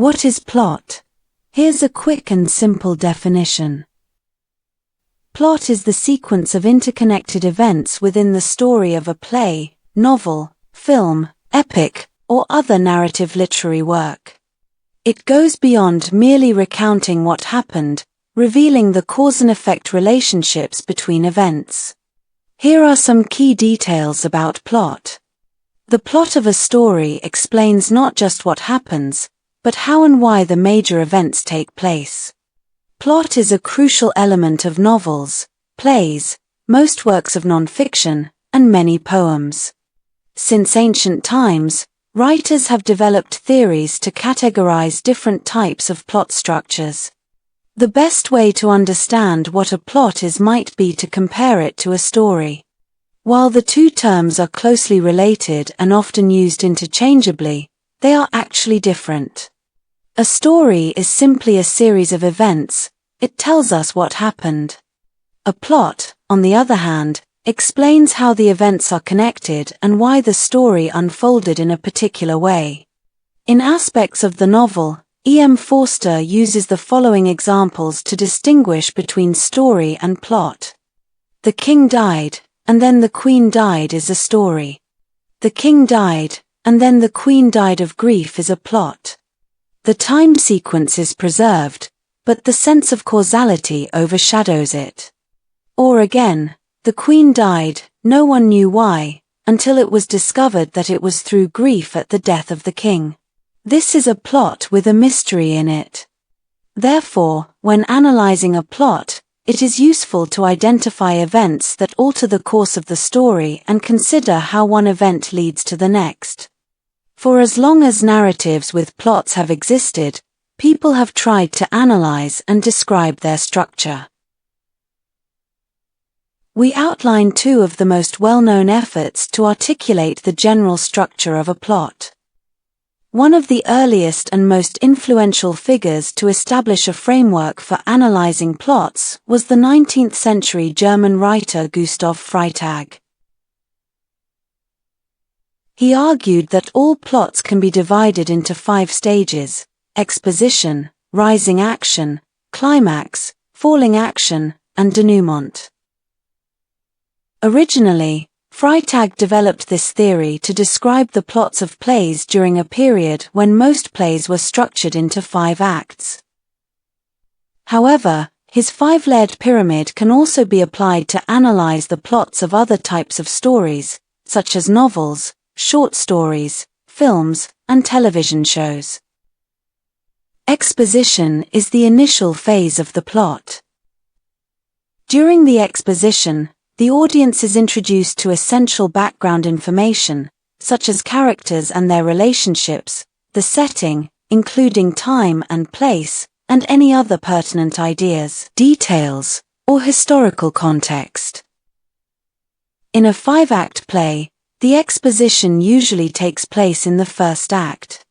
What is plot? Here's a quick and simple definition. Plot is the sequence of interconnected events within the story of a play, novel, film, epic, or other narrative literary work. It goes beyond merely recounting what happened, revealing the cause and effect relationships between events. Here are some key details about plot. The plot of a story explains not just what happens, but how and why the major events take place. Plot is a crucial element of novels, plays, most works of nonfiction, and many poems. Since ancient times, writers have developed theories to categorize different types of plot structures. The best way to understand what a plot is might be to compare it to a story. While the two terms are closely related and often used interchangeably, they are actually different. A story is simply a series of events. It tells us what happened. A plot, on the other hand, explains how the events are connected and why the story unfolded in a particular way. In aspects of the novel, E.M. Forster uses the following examples to distinguish between story and plot. The king died, and then the queen died is a story. The king died, and then the queen died of grief is a plot. The time sequence is preserved, but the sense of causality overshadows it. Or again, the queen died, no one knew why, until it was discovered that it was through grief at the death of the king. This is a plot with a mystery in it. Therefore, when analyzing a plot, it is useful to identify events that alter the course of the story and consider how one event leads to the next. For as long as narratives with plots have existed, people have tried to analyze and describe their structure. We outline two of the most well-known efforts to articulate the general structure of a plot. One of the earliest and most influential figures to establish a framework for analyzing plots was the 19th century German writer Gustav Freytag. He argued that all plots can be divided into 5 stages: exposition, rising action, climax, falling action, and denouement. Originally, Freytag developed this theory to describe the plots of plays during a period when most plays were structured into 5 acts. However, his 5-layered pyramid can also be applied to analyze the plots of other types of stories, such as novels, short stories, films, and television shows. Exposition is the initial phase of the plot. During the exposition, the audience is introduced to essential background information, such as characters and their relationships, the setting, including time and place, and any other pertinent ideas, details, or historical context. In a 5-act play, the exposition usually takes place in the first act.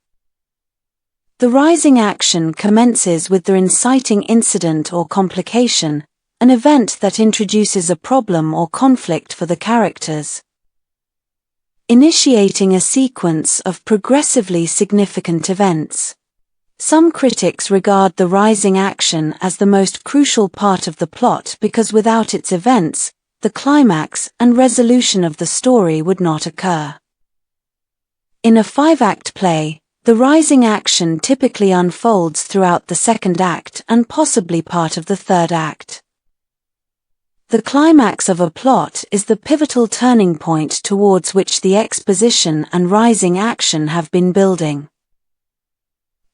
The rising action commences with the inciting incident or complication, an event that introduces a problem or conflict for the characters, initiating a sequence of progressively significant events. Some critics regard the rising action as the most crucial part of the plot because without its events, the climax and resolution of the story would not occur. In a 5-act play, the rising action typically unfolds throughout the 2nd act and possibly part of the 3rd act. The climax of a plot is the pivotal turning point towards which the exposition and rising action have been building.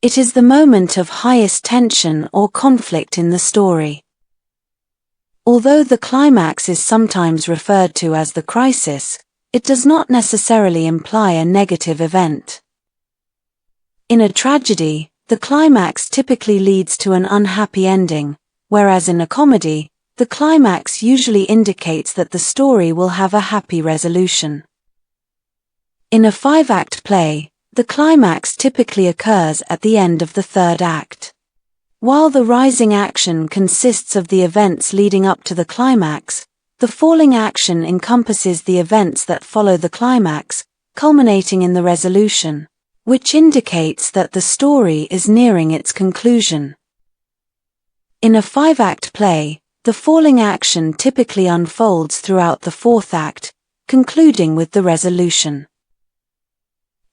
It is the moment of highest tension or conflict in the story. Although the climax is sometimes referred to as the crisis, it does not necessarily imply a negative event. In a tragedy, the climax typically leads to an unhappy ending, whereas in a comedy, the climax usually indicates that the story will have a happy resolution. In a 5-act play, the climax typically occurs at the end of the 3rd act. While the rising action consists of the events leading up to the climax, the falling action encompasses the events that follow the climax, culminating in the resolution. which indicates that the story is nearing its conclusion. In a 5-act play, the falling action typically unfolds throughout the 4th act, concluding with the resolution.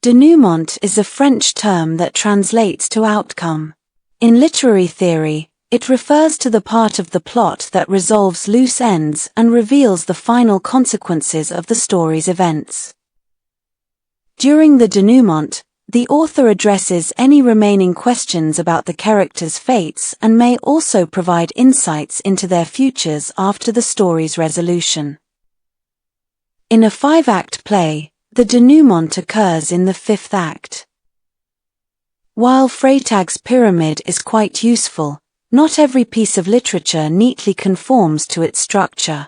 Denouement is a French term that translates to outcome. In literary theory, it refers to the part of the plot that resolves loose ends and reveals the final consequences of the story's events. During the denouement, the author addresses any remaining questions about the characters' fates and may also provide insights into their futures after the story's resolution. In a 5-act play, the denouement occurs in the 5th act. While Freytag's pyramid is quite useful, not every piece of literature neatly conforms to its structure.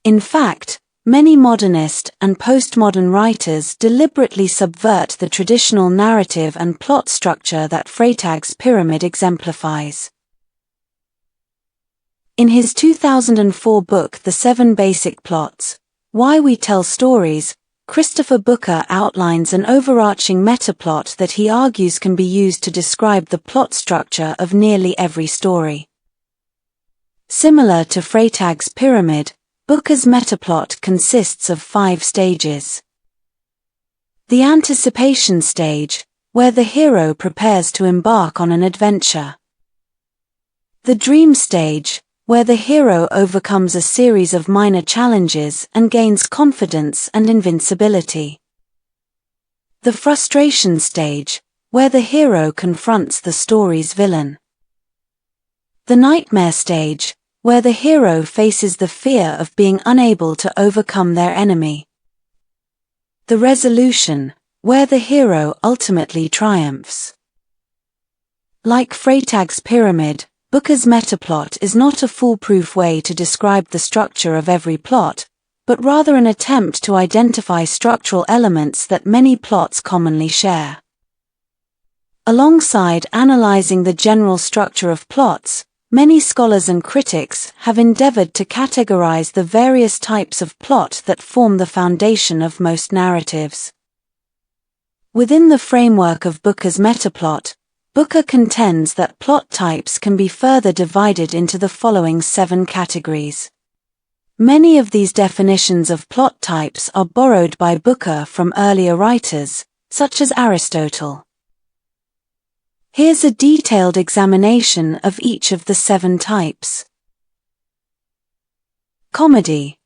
In fact, many modernist and postmodern writers deliberately subvert the traditional narrative and plot structure that Freytag's pyramid exemplifies. In his 2004 book The 7 Basic Plots, Why We Tell Stories, Christopher Booker outlines an overarching metaplot that he argues can be used to describe the plot structure of nearly every story. Similar to Freytag's pyramid, Booker's metaplot consists of 5 stages. The anticipation stage, where the hero prepares to embark on an adventure. The dream stage, where the hero overcomes a series of minor challenges and gains confidence and invincibility. The frustration stage, where the hero confronts the story's villain. The nightmare stage, where the hero faces the fear of being unable to overcome their enemy. The resolution, where the hero ultimately triumphs. Like Freytag's pyramid, Booker's metaplot is not a foolproof way to describe the structure of every plot, but rather an attempt to identify structural elements that many plots commonly share. Alongside analyzing the general structure of plots, many scholars and critics have endeavored to categorize the various types of plot that form the foundation of most narratives. Within the framework of Booker's metaplot, Booker contends that plot types can be further divided into the following 7 categories. Many of these definitions of plot types are borrowed by Booker from earlier writers, such as Aristotle. Here's a detailed examination of each of the 7 types. Comedy.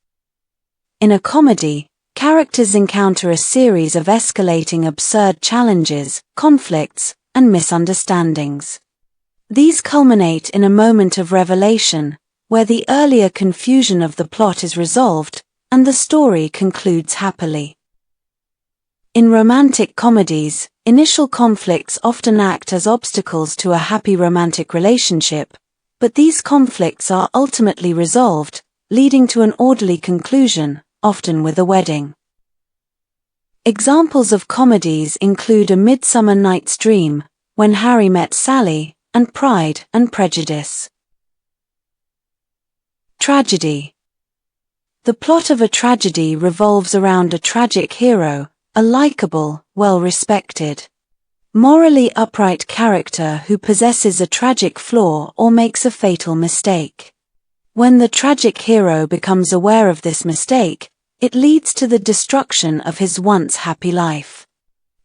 In a comedy, characters encounter a series of escalating absurd challenges, conflicts, and misunderstandings. These culminate in a moment of revelation, where the earlier confusion of the plot is resolved, and the story concludes happily. In romantic comedies, initial conflicts often act as obstacles to a happy romantic relationship, but these conflicts are ultimately resolved, leading to an orderly conclusion, often with a wedding. Examples of comedies include A Midsummer Night's Dream, When Harry Met Sally, and Pride and Prejudice. Tragedy. The plot of a tragedy revolves around a tragic hero, a likable, well-respected, morally upright character who possesses a tragic flaw or makes a fatal mistake. When the tragic hero becomes aware of this mistake, it leads to the destruction of his once happy life.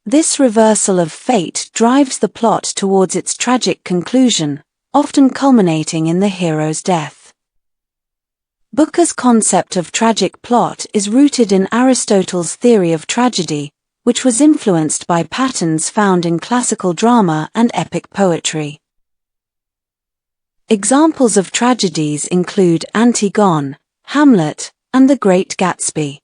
This reversal of fate drives the plot towards its tragic conclusion, often culminating in the hero's death. Booker's concept of tragic plot is rooted in Aristotle's theory of tragedy, which was influenced by patterns found in classical drama and epic poetry. Examples of tragedies include Antigone, Hamlet, and The Great Gatsby.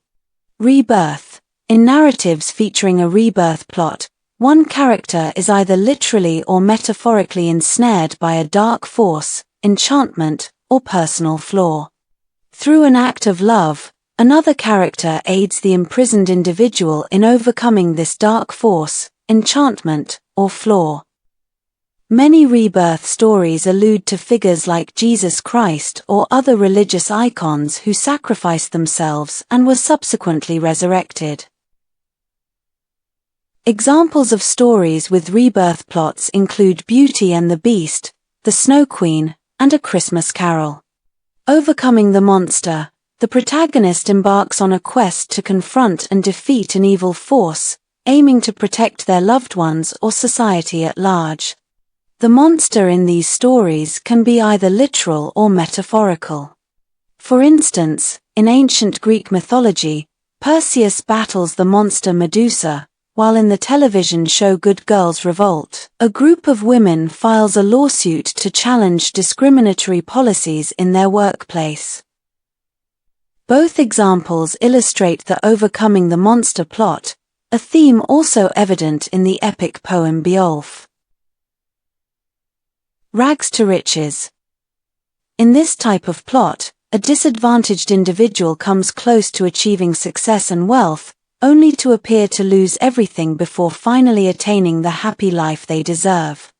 Rebirth. In narratives featuring a rebirth plot, one character is either literally or metaphorically ensnared by a dark force, enchantment, or personal flaw. Through an act of love, another character aids the imprisoned individual in overcoming this dark force, enchantment, or flaw. Many rebirth stories allude to figures like Jesus Christ or other religious icons who sacrificed themselves and were subsequently resurrected. Examples of stories with rebirth plots include Beauty and the Beast, The Snow Queen, and A Christmas Carol. Overcoming the monster, the protagonist embarks on a quest to confront and defeat an evil force, aiming to protect their loved ones or society at large. The monster in these stories can be either literal or metaphorical. For instance, in ancient Greek mythology, Perseus battles the monster Medusa, while in the television show Good Girls Revolt, a group of women files a lawsuit to challenge discriminatory policies in their workplace. Both examples illustrate the overcoming the monster plot, a theme also evident in the epic poem Beowulf. Rags to riches. In this type of plot, a disadvantaged individual comes close to achieving success and wealth, only to appear to lose everything before finally attaining the happy life they deserve.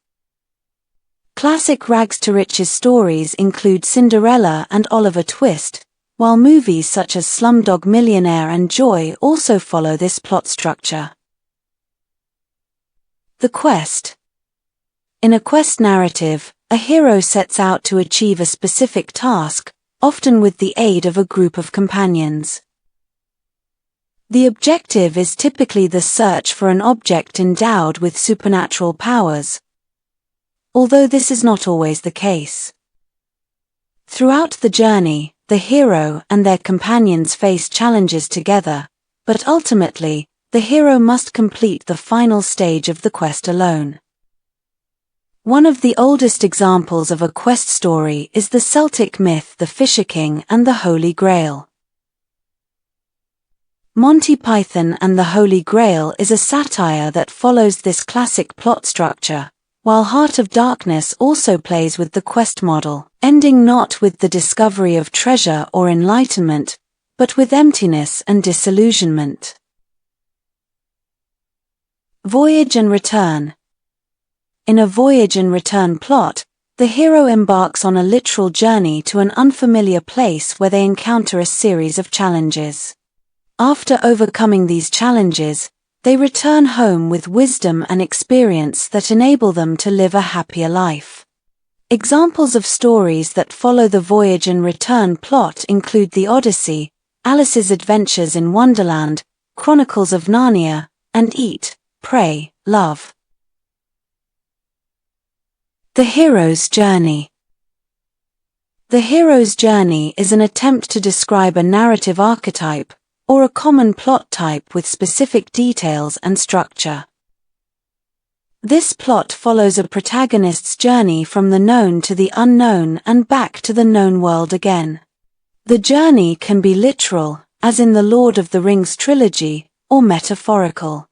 Classic rags to riches stories include Cinderella and Oliver Twist, while movies such as Slumdog Millionaire and Joy also follow this plot structure. The quest. In a quest narrative, a hero sets out to achieve a specific task, often with the aid of a group of companions. The objective is typically the search for an object endowed with supernatural powers, although this is not always the case. Throughout the journey, the hero and their companions face challenges together, but ultimately, the hero must complete the final stage of the quest alone. One of the oldest examples of a quest story is the Celtic myth The Fisher King and the Holy Grail. Monty Python and the Holy Grail is a satire that follows this classic plot structure, while Heart of Darkness also plays with the quest model, ending not with the discovery of treasure or enlightenment, but with emptiness and disillusionment. Voyage and return. In a voyage and return plot, the hero embarks on a literal journey to an unfamiliar place where they encounter a series of challenges. After overcoming these challenges, they return home with wisdom and experience that enable them to live a happier life. Examples of stories that follow the voyage and return plot include The Odyssey, Alice's Adventures in Wonderland, Chronicles of Narnia, and Eat, Pray, Love. The hero's journey. The hero's journey is an attempt to describe a narrative archetype, or a common plot type with specific details and structure. This plot follows a protagonist's journey from the known to the unknown and back to the known world again. The journey can be literal, as in the Lord of the Rings trilogy, or metaphorical.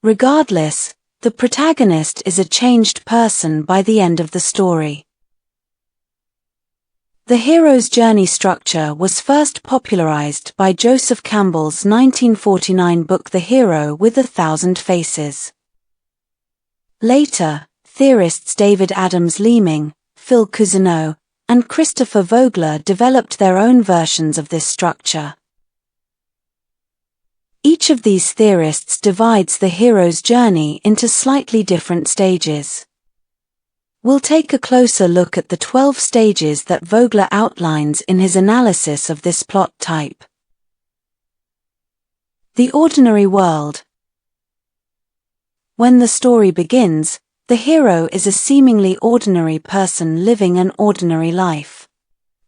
Regardless, the protagonist is a changed person by the end of the story. The hero's journey structure was first popularized by Joseph Campbell's 1949 book The Hero with 1,000 Faces. Later, theorists David Adams Leeming, Phil Cousineau, and Christopher Vogler developed their own versions of this structure. Each of these theorists divides the hero's journey into slightly different stages. We'll take a closer look at the 12 stages that Vogler outlines in his analysis of this plot type. The ordinary world. When the story begins, the hero is a seemingly ordinary person living an ordinary life.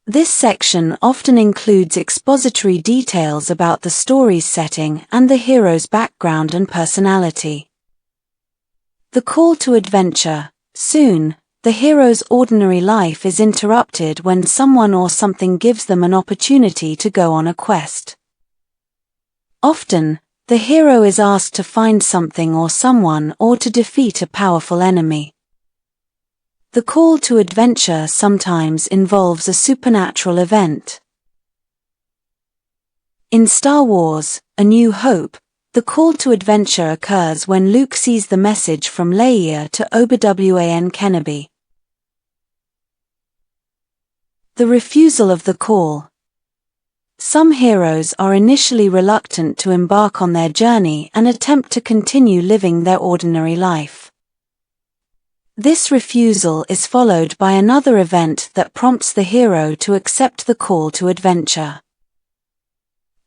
This section often includes expository details about the story's setting and the hero's background and personality. The call to adventure. Soon, the hero's ordinary life is interrupted when someone or something gives them an opportunity to go on a quest. Often, the hero is asked to find something or someone or to defeat a powerful enemy. The call to adventure sometimes involves a supernatural event. In Star Wars, A New Hope, the call to adventure occurs when Luke sees the message from Leia to Obi-Wan Kenobi. The refusal of the call. some heroes are initially reluctant to embark on their journey and attempt to continue living their ordinary life. This refusal is followed by another event that prompts the hero to accept the call to adventure.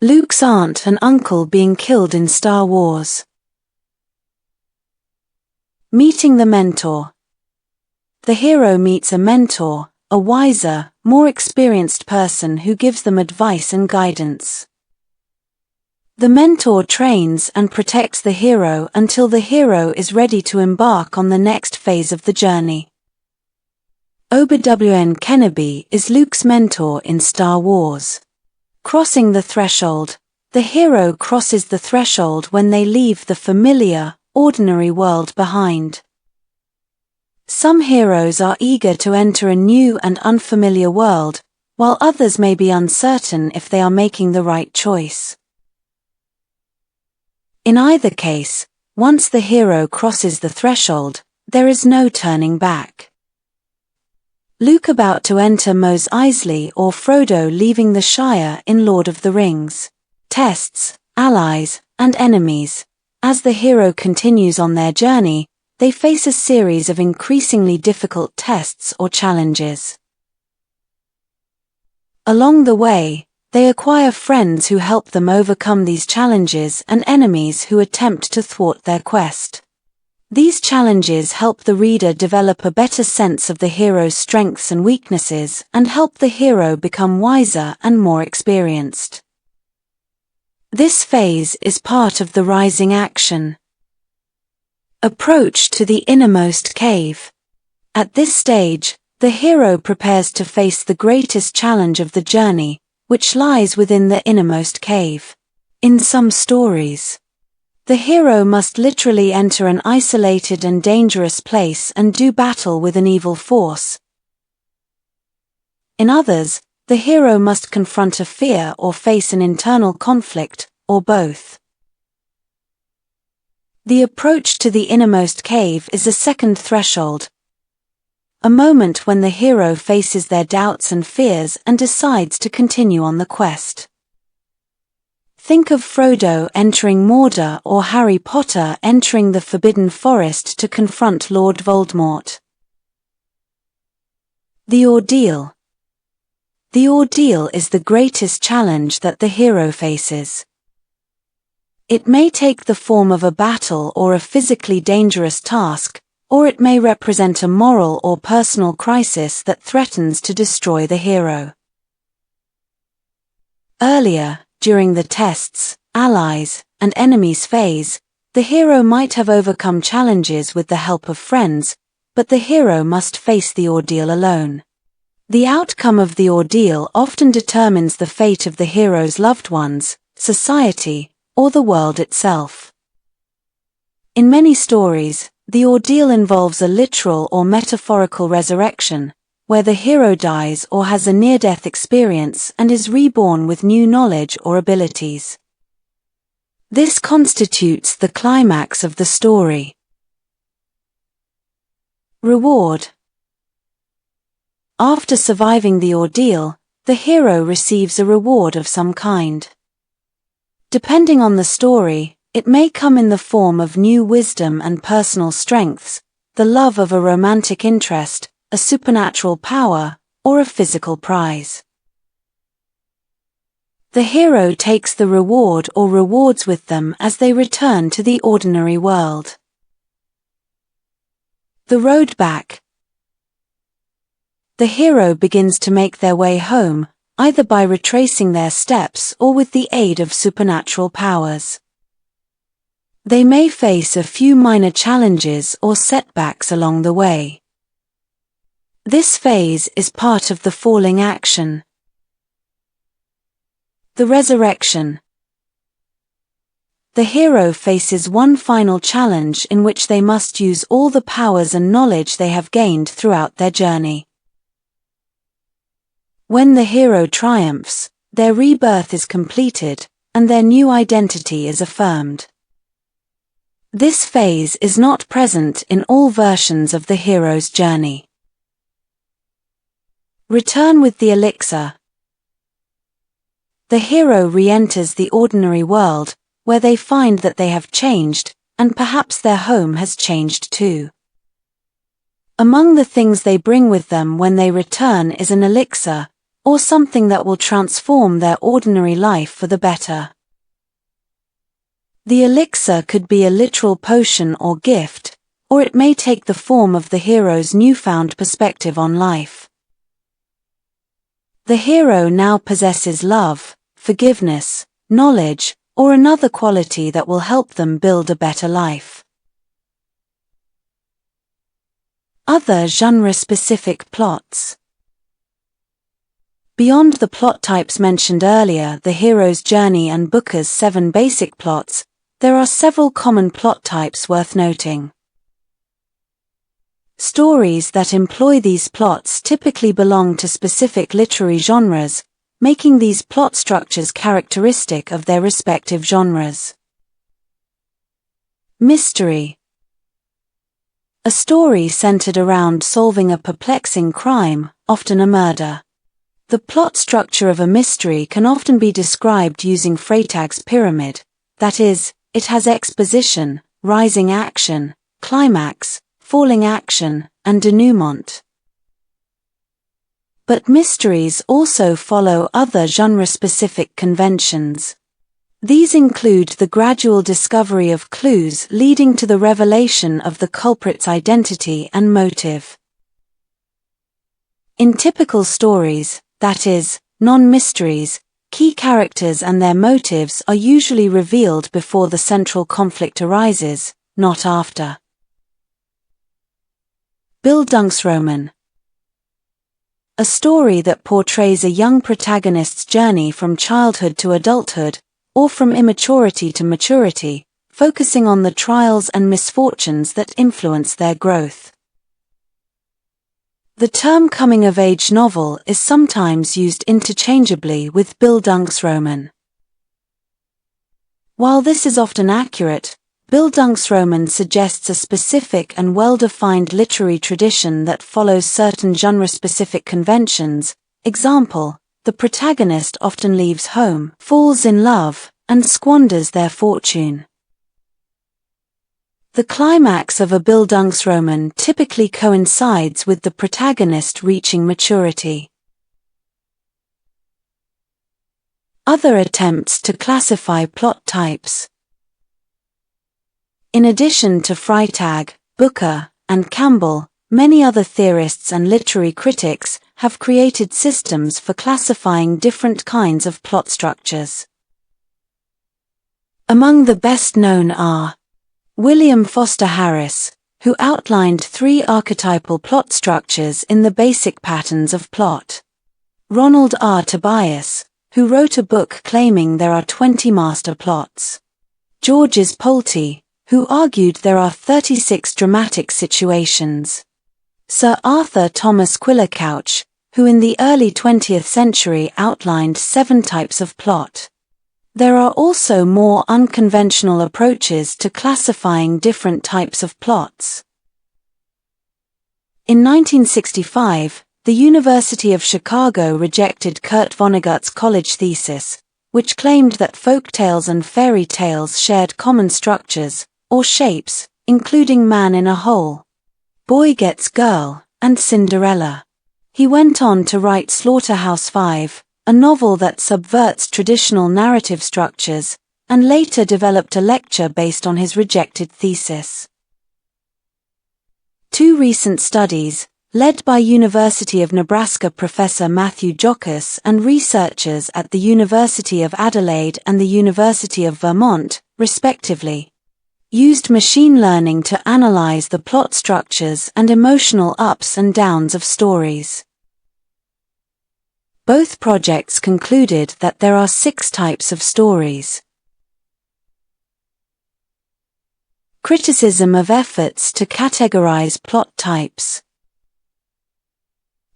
Luke's aunt and uncle being killed in Star Wars. Meeting the mentor. The hero meets a mentor, a wiser, more experienced person who gives them advice and guidance. The mentor trains and protects the hero until the hero is ready to embark on the next phase of the journey. Obi-Wan Kenobi is Luke's mentor in Star Wars. Crossing the threshold. The hero crosses the threshold when they leave the familiar, ordinary world behind. Some heroes are eager to enter a new and unfamiliar world, while others may be uncertain if they are making the right choice. In either case, once the hero crosses the threshold, there is no turning back. Luke about to enter Mos Eisley or Frodo leaving the Shire in Lord of the Rings. Tests, allies, and enemies. As the hero continues on their journey, they face a series of increasingly difficult tests or challenges. Along the way, they acquire friends who help them overcome these challenges and enemies who attempt to thwart their quest. These challenges help the reader develop a better sense of the hero's strengths and weaknesses and help the hero become wiser and more experienced. This phase is part of the rising action. Approach to the innermost cave. At this stage, the hero prepares to face the greatest challenge of the journey, which lies within the innermost cave. In some stories, the hero must literally enter an isolated and dangerous place and do battle with an evil force. In others, the hero must confront a fear or face an internal conflict, or both. The approach to the innermost cave is a second threshold, a moment when the hero faces their doubts and fears and decides to continue on the quest. Think of Frodo entering Mordor or Harry Potter entering the Forbidden Forest to confront Lord Voldemort. The ordeal. The ordeal is the greatest challenge that the hero faces. It may take the form of a battle or a physically dangerous task, or it may represent a moral or personal crisis that threatens to destroy the hero. Earlier, during the tests, allies, and enemies phase, the hero might have overcome challenges with the help of friends, but the hero must face the ordeal alone. The outcome of the ordeal often determines the fate of the hero's loved ones, society, or the world itself. In many stories, the ordeal involves a literal or metaphorical resurrection, where the hero dies or has a near-death experience and is reborn with new knowledge or abilities. This constitutes the climax of the story. Reward. After surviving the ordeal, the hero receives a reward of some kind. Depending on the story, it may come in the form of new wisdom and personal strengths, the love of a romantic interest, a supernatural power, or a physical prize. The hero takes the reward or rewards with them as they return to the ordinary world. The road back. The hero begins to make their way home, either by retracing their steps or with the aid of supernatural powers. They may face a few minor challenges or setbacks along the way. This phase is part of the falling action. The resurrection. The hero faces one final challenge in which they must use all the powers and knowledge they have gained throughout their journey. When the hero triumphs, their rebirth is completed, and their new identity is affirmed. This phase is not present in all versions of the hero's journey. Return with the elixir. the hero re-enters the ordinary world, where they find that they have changed, and perhaps their home has changed too. Among the things they bring with them when they return is an elixir, or something that will transform their ordinary life for the better. The elixir could be a literal potion or gift, or it may take the form of the hero's newfound perspective on life. The hero now possesses love, forgiveness, knowledge, or another quality that will help them build a better life. Other genre-specific plots. Beyond the plot types mentioned earlier, the hero's journey and Booker's 7 basic plots, there are several common plot types worth noting. Stories that employ these plots typically belong to specific literary genres, making these plot structures characteristic of their respective genres. Mystery. A story centered around solving a perplexing crime, often a murder. The plot structure of a mystery can often be described using Freytag's pyramid, that is, it has exposition, rising action, climax, falling action, and denouement. But mysteries also follow other genre-specific conventions. These include the gradual discovery of clues leading to the revelation of the culprit's identity and motive. In typical stories, that is, non-mysteries, key characters and their motives are usually revealed before the central conflict arises, not after. Bildungsroman. A story that portrays a young protagonist's journey from childhood to adulthood, or from immaturity to maturity, focusing on the trials and misfortunes that influence their growth. The term coming-of-age novel is sometimes used interchangeably with Bildungsroman. While this is often accurate, Bildungsroman suggests a specific and well-defined literary tradition that follows certain genre-specific conventions. Example, the protagonist often leaves home, falls in love, and squanders their fortune. The climax of a Bildungsroman typically coincides with the protagonist reaching maturity. Other attempts to classify plot types. In addition to Freytag, Booker, and Campbell, many other theorists and literary critics have created systems for classifying different kinds of plot structures. Among the best known are William Foster Harris, who outlined 3 archetypal plot structures in the Basic Patterns of Plot. Ronald R. Tobias, who wrote a book claiming there are 20 master plots. Georges Poulty, who argued there are 36 dramatic situations. Sir Arthur Thomas Quiller Couch, who in the early 20th century outlined 7 types of plot. There are also more unconventional approaches to classifying different types of plots. In 1965, the University of Chicago rejected Kurt Vonnegut's college thesis, which claimed that folk tales and fairy tales shared common structures, or shapes, including man in a hole, boy gets girl, and Cinderella. He went on to write Slaughterhouse-Five, a novel that subverts traditional narrative structures, and later developed a lecture based on his rejected thesis. 2 recent studies, led by University of Nebraska professor Matthew Jokas and researchers at the University of Adelaide and the University of Vermont, respectively, used machine learning to analyze the plot structures and emotional ups and downs of stories. Both projects concluded that there are 6 types of stories. Criticism of efforts to categorize plot types.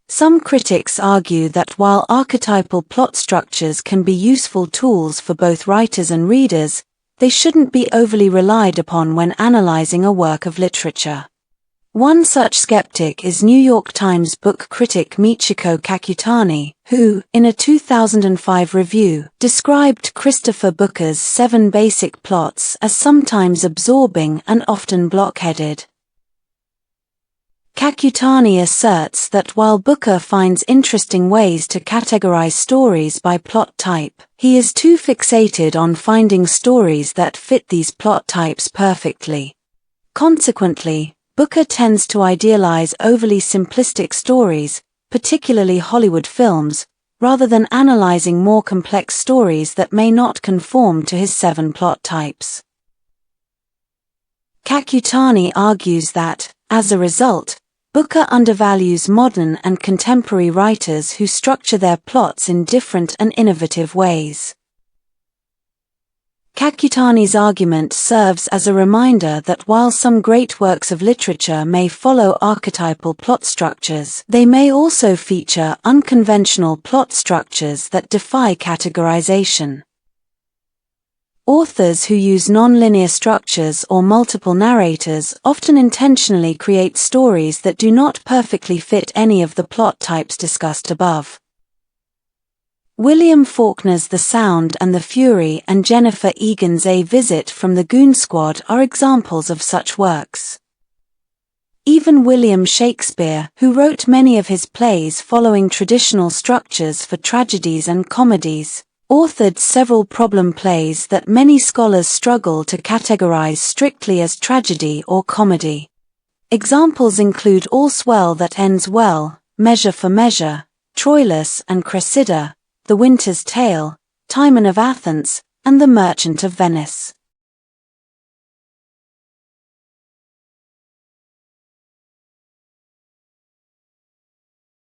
Some critics argue that while archetypal plot structures can be useful tools for both writers and readers, they shouldn't be overly relied upon when analyzing a work of literature. One such skeptic is New York Times book critic Michiko Kakutani, who, in a 2005 review, described Christopher Booker's 7 basic plots as sometimes absorbing and often blockheaded. Kakutani asserts that while Booker finds interesting ways to categorize stories by plot type, he is too fixated on finding stories that fit these plot types perfectly. Consequently, Booker tends to idealize overly simplistic stories, particularly Hollywood films, rather than analyzing more complex stories that may not conform to his 7 plot types. Kakutani argues that, as a result, Booker undervalues modern and contemporary writers who structure their plots in different and innovative ways. Kakutani's argument serves as a reminder that while some great works of literature may follow archetypal plot structures, they may also feature unconventional plot structures that defy categorization. Authors who use nonlinear structures or multiple narrators often intentionally create stories that do not perfectly fit any of the plot types discussed above. William Faulkner's The Sound and the Fury and Jennifer Egan's A Visit from the Goon Squad are examples of such works. Even William Shakespeare, who wrote many of his plays following traditional structures for tragedies and comedies, authored several problem plays that many scholars struggle to categorize strictly as tragedy or comedy. Examples include All's Well That Ends Well, Measure for Measure, Troilus and Cressida, The Winter's Tale, Timon of Athens, and The Merchant of Venice.